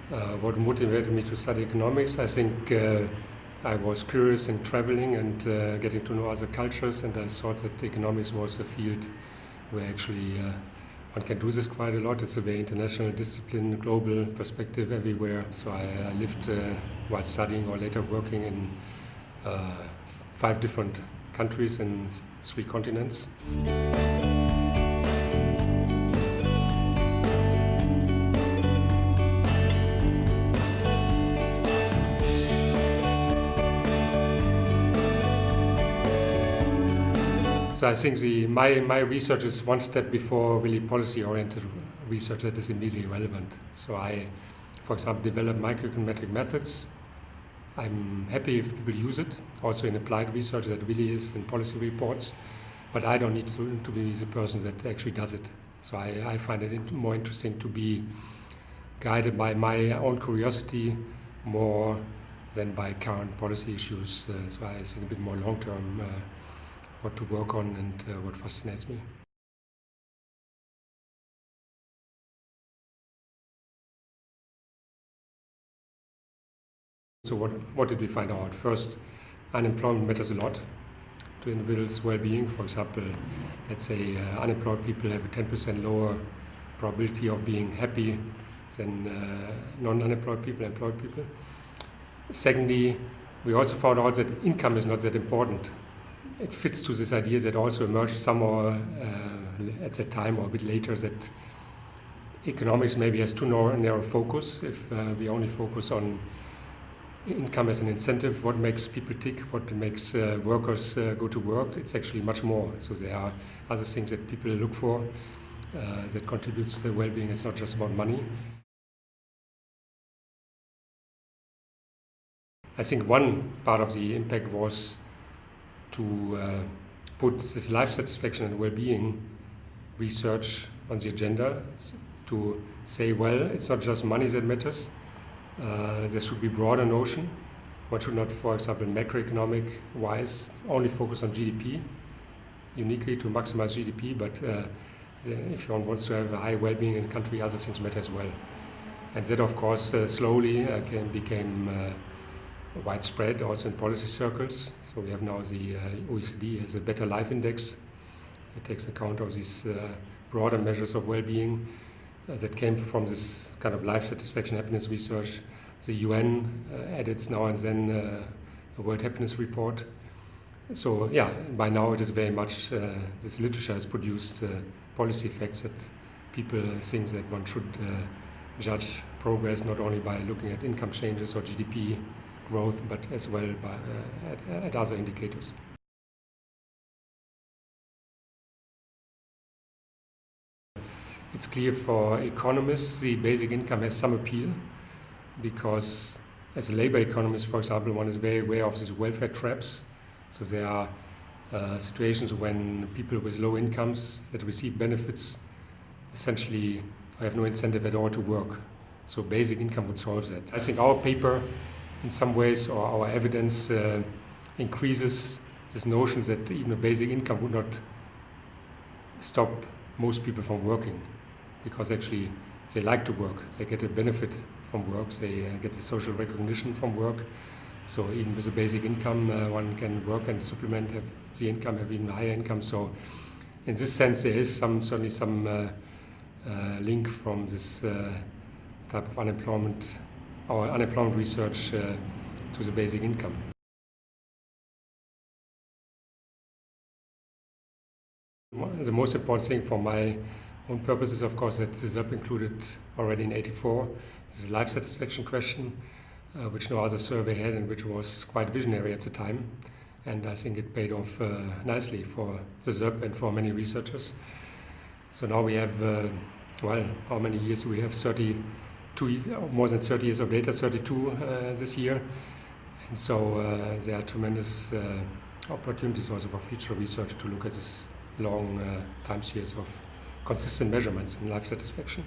What motivated me to study economics? I think I was curious in traveling and getting to know other cultures, and I thought that economics was a field where actually one can do this quite a lot. It's a very international discipline, global perspective everywhere. So I lived while studying or later working in 5 different countries in 3 continents. So I think my research is one step before really policy-oriented research that is immediately relevant. So I, for example, develop micro-econometric methods. I'm happy if people use it, also in applied research that really is in policy reports, but I don't need to be the person that actually does it. So I find it more interesting to be guided by my own curiosity more than by current policy issues. So I think a bit more long-term what to work on and what fascinates me. So what did we find out? First, unemployment matters a lot to individuals' well-being. For example, let's say unemployed people have a 10% lower probability of being happy than non-unemployed people, employed people. Secondly, we also found out that income is not that important. It fits to this idea that also emerged somewhere at that time or a bit later, that economics maybe has too narrow focus. If we only focus on income as an incentive, what makes people tick, what makes workers go to work, it's actually much more. So there are other things that people look for that contributes to their well-being. It's not just about money. I think one part of the impact was to put this life satisfaction and well-being research on the agenda, to say, well, it's not just money that matters. There should be broader notion. One should not, for example, macroeconomic wise, only focus on GDP, uniquely to maximize GDP, but if one wants to have a high well-being in the country, other things matter as well. And that, of course, slowly became widespread also in policy circles. So we have now the OECD has a better life index that takes account of these broader measures of well-being that came from this kind of life satisfaction happiness research. The UN edits now and then a World Happiness Report. So yeah, by now it is very much, this literature has produced policy effects that people think that one should judge progress not only by looking at income changes or GDP growth, but as well at other indicators. It's clear for economists the basic income has some appeal, because as a labor economist, for example, one is very aware of these welfare traps. So there are situations when people with low incomes that receive benefits essentially have no incentive at all to work. So basic income would solve that. I think our paper in some ways, or our evidence increases this notion that even a basic income would not stop most people from working, because actually they like to work, they get a benefit from work, they get the social recognition from work. So even with a basic income, one can work and supplement the income, have even higher income. So in this sense, there is certainly some link from this type of unemployment, our unemployment research to the basic income. The most important thing for my own purpose is, of course, that the SOEP included already in '84 this life satisfaction question, which no other survey had and which was quite visionary at the time. And I think it paid off nicely for the SOEP and for many researchers. So now we have, well, how many years? We have more than 30 years of data, 32 this year. And so there are tremendous opportunities also for future research to look at this long time series of consistent measurements in life satisfaction.